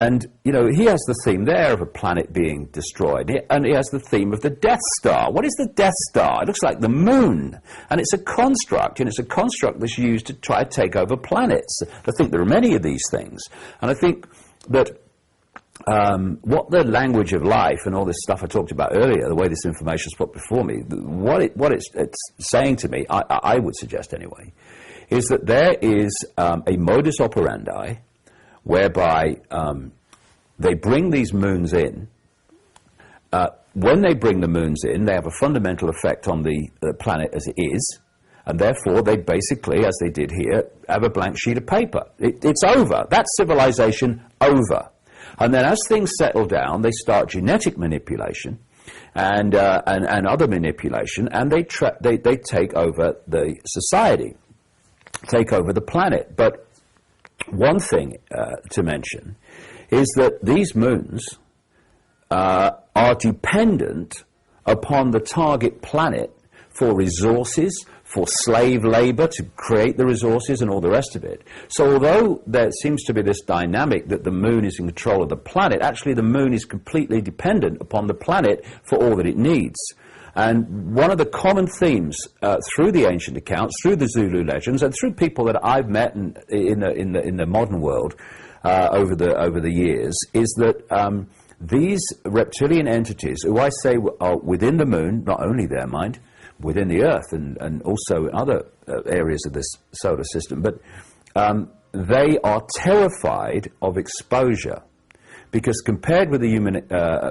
And, you know, he has the theme there of a planet being destroyed, and he has the theme of the Death Star. What is the Death Star? It looks like the moon, and it's a construct, and it's a construct that's used to try to take over planets. I think there are many of these things, and I think that what the language of life and all this stuff I talked about earlier, the way this information is put before me, what it's saying to me, I would suggest anyway, is that there is a modus operandi whereby they bring these moons in. When they bring the moons in, they have a fundamental effect on the planet as it is, and therefore they basically, as they did here, have a blank sheet of paper. It's over. That's civilization over. And then as things settle down, they start genetic manipulation and other manipulation, and they take over the society, take over the planet. But one thing to mention is that these moons are dependent upon the target planet for resources, for slave labor to create the resources and all the rest of it. So although there seems to be this dynamic that the moon is in control of the planet, actually the moon is completely dependent upon the planet for all that it needs. And one of the common themes through the ancient accounts, through the Zulu legends, and through people that I've met in the modern world over the years, is that these reptilian entities, who I say are within the moon, not only there, mind, within the Earth and also in other areas of this solar system, but they are terrified of exposure, because compared with the human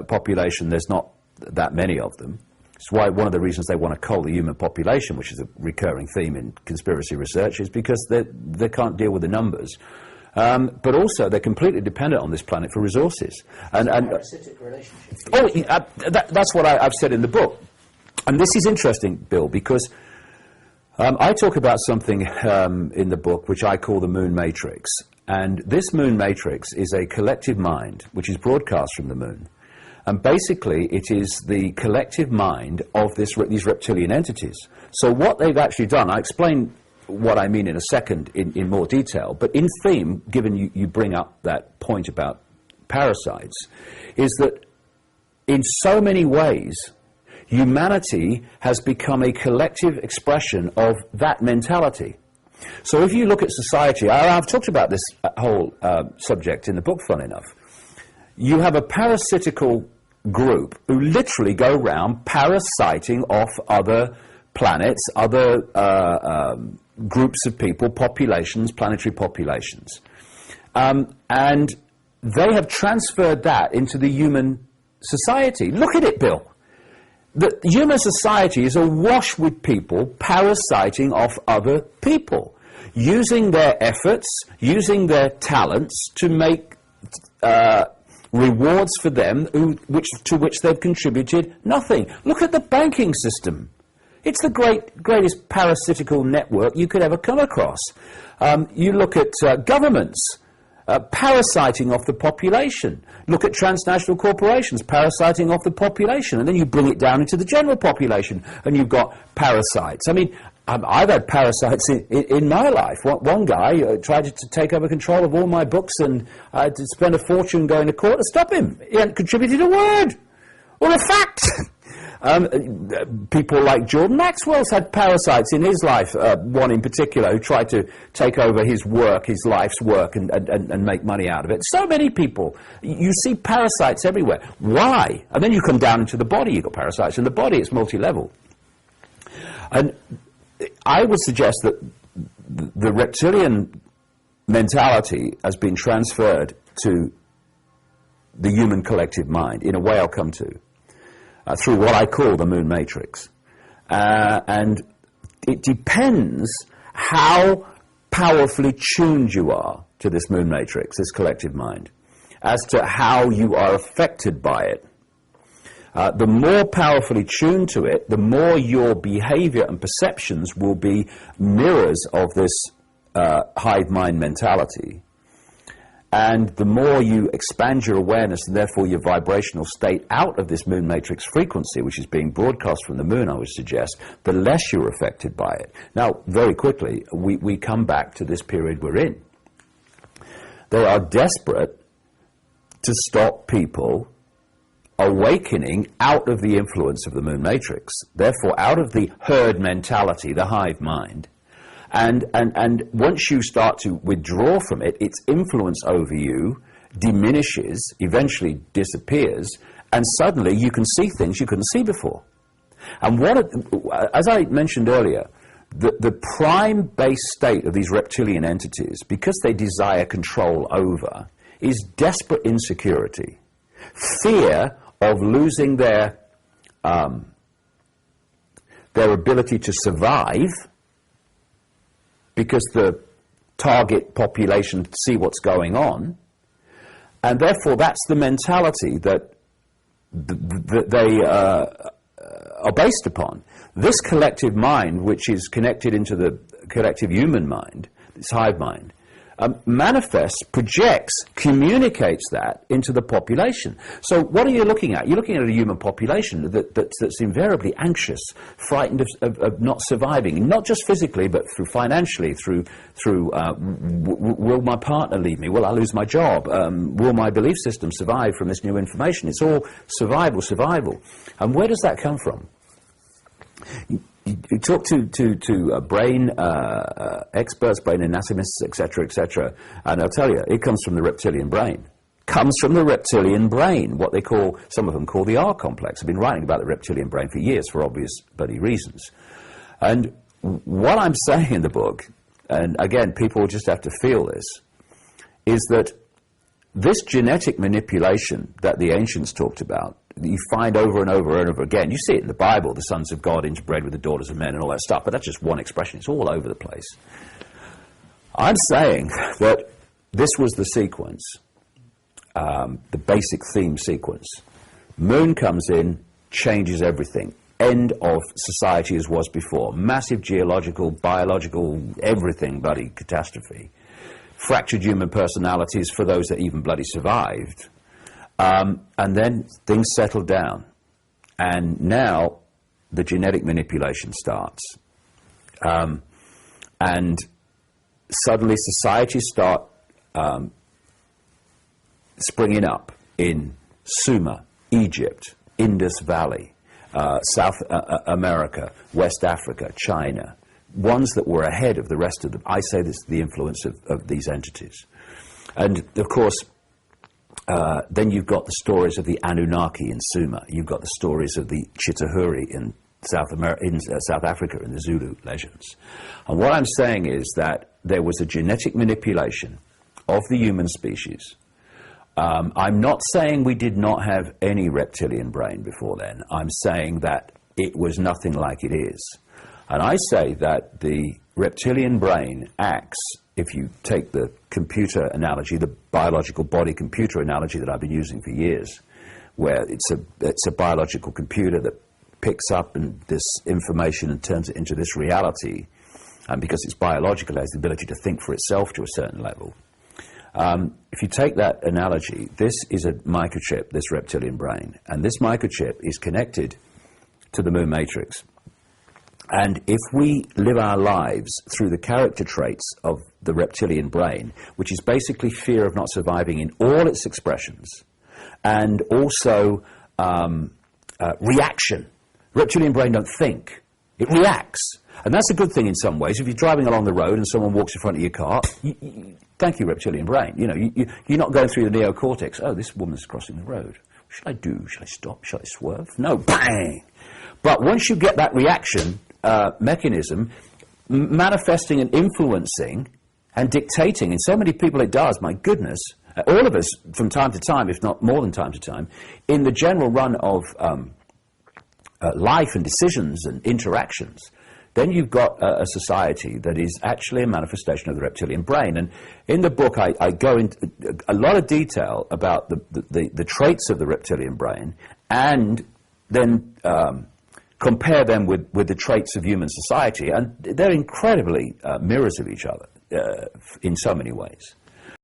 population, there's not that many of them. It's why one of the reasons they want to cull the human population, which is a recurring theme in conspiracy research, is because they can't deal with the numbers. But also, they're completely dependent on this planet for resources. And parasitic relationship. Oh, that's what I've said in the book. And this is interesting, Bill, because I talk about something in the book which I call the moon matrix. And this moon matrix is a collective mind which is broadcast from the moon. And basically, it is the collective mind of these reptilian entities. So what they've actually done, I explain what I mean in a second in more detail, but in theme, given you bring up that point about parasites, is that in so many ways, humanity has become a collective expression of that mentality. So if you look at society, I've talked about this whole subject in the book, fun enough. You have a parasitical group who literally go around parasiting off other planets, other groups of people, populations, planetary populations. And they have transferred that into the human society. Look at it, Bill. The human society is awash with people parasiting off other people, using their efforts, using their talents to make rewards for them to which they've contributed nothing. Look at the banking system. It's the greatest parasitical network you could ever come across. You look at governments parasiting off the population. Look at transnational corporations parasiting off the population, and then you bring it down into the general population, and you've got parasites. I mean, I've had parasites in my life. One guy tried to take over control of all my books, and I had to spend a fortune going to court to stop him. He hadn't contributed a word or a fact. People like Jordan Maxwell's had parasites in his life, one in particular who tried to take over his work, his life's work, and make money out of it. So many people. You see parasites everywhere. Why? And then you come down into the body, you've got parasites in the body, it's multi-level. And I would suggest that the reptilian mentality has been transferred to the human collective mind, in a way I'll come to. Through what I call the moon matrix. And it depends how powerfully tuned you are to this moon matrix, this collective mind, as to how you are affected by it. The more powerfully tuned to it, the more your behavior and perceptions will be mirrors of this hive mind mentality. And the more you expand your awareness and therefore your vibrational state out of this moon matrix frequency, which is being broadcast from the moon, I would suggest, the less you're affected by it. Now, very quickly, we come back to this period we're in. They are desperate to stop people awakening out of the influence of the moon matrix, therefore out of the herd mentality, the hive mind. And once you start to withdraw from it, its influence over you diminishes, eventually disappears, and suddenly you can see things you couldn't see before. And as I mentioned earlier, the prime base state of these reptilian entities, because they desire control over, is desperate insecurity, fear of losing their ability to survive, because the target population see what's going on, and therefore that's the mentality that they are based upon. This collective mind, which is connected into the collective human mind, this hive mind, manifests, projects, communicates that into the population. So what are you looking at? You're looking at a human population that's invariably anxious, frightened of not surviving, not just physically, but through financially, through will my partner leave me? Will I lose my job? Will my belief system survive from this new information? It's all survival, survival. And where does that come from? You talk to brain experts, brain anatomists, etc., and I'll tell you, it comes from the reptilian brain. Comes from the reptilian brain, what they call, some of them call the R complex. I've been writing about the reptilian brain for years for obvious bloody reasons. And what I'm saying in the book, and again, people just have to feel this, is that this genetic manipulation that the ancients talked about, you find over and over and over again. You see it in the Bible, the sons of God interbred with the daughters of men and all that stuff, but that's just one expression. It's all over the place. I'm saying that this was the sequence, the basic theme sequence. Moon comes in, changes everything. End of society as was before. Massive geological, biological, everything bloody catastrophe. Fractured human personalities for those that even bloody survived. And then things settle down. And now the genetic manipulation starts. And suddenly societies start springing up in Sumer, Egypt, Indus Valley, South America, West Africa, China, ones that were ahead of the rest of them. I say this is the influence of these entities. And of course, then you've got the stories of the Anunnaki in Sumer. You've got the stories of the Chitahuri in South Africa in the Zulu legends. And what I'm saying is that there was a genetic manipulation of the human species. I'm not saying we did not have any reptilian brain before then. I'm saying that it was nothing like it is. And I say that the reptilian brain acts, if you take the computer analogy, the biological body computer analogy that I've been using for years, where it's a biological computer that picks up this information and turns it into this reality, and because it's biological, it has the ability to think for itself to a certain level. If you take that analogy, this is a microchip, this reptilian brain, and this microchip is connected to the moon matrix. And if we live our lives through the character traits of the reptilian brain, which is basically fear of not surviving in all its expressions, and also reaction. Reptilian brain don't think, it reacts. And that's a good thing in some ways. If you're driving along the road and someone walks in front of your car, thank you, reptilian brain. You know, you're not going through the neocortex. Oh, this woman's crossing the road. What should I do? Should I stop? Should I swerve? No, bang! But once you get that reaction mechanism manifesting and influencing and dictating, and so many people it does, my goodness, all of us from time to time, if not more than time to time, in the general run of life and decisions and interactions, then you've got a society that is actually a manifestation of the reptilian brain. And in the book, I go into a lot of detail about the traits of the reptilian brain, and then compare them with the traits of human society. And they're incredibly mirrors of each other in so many ways.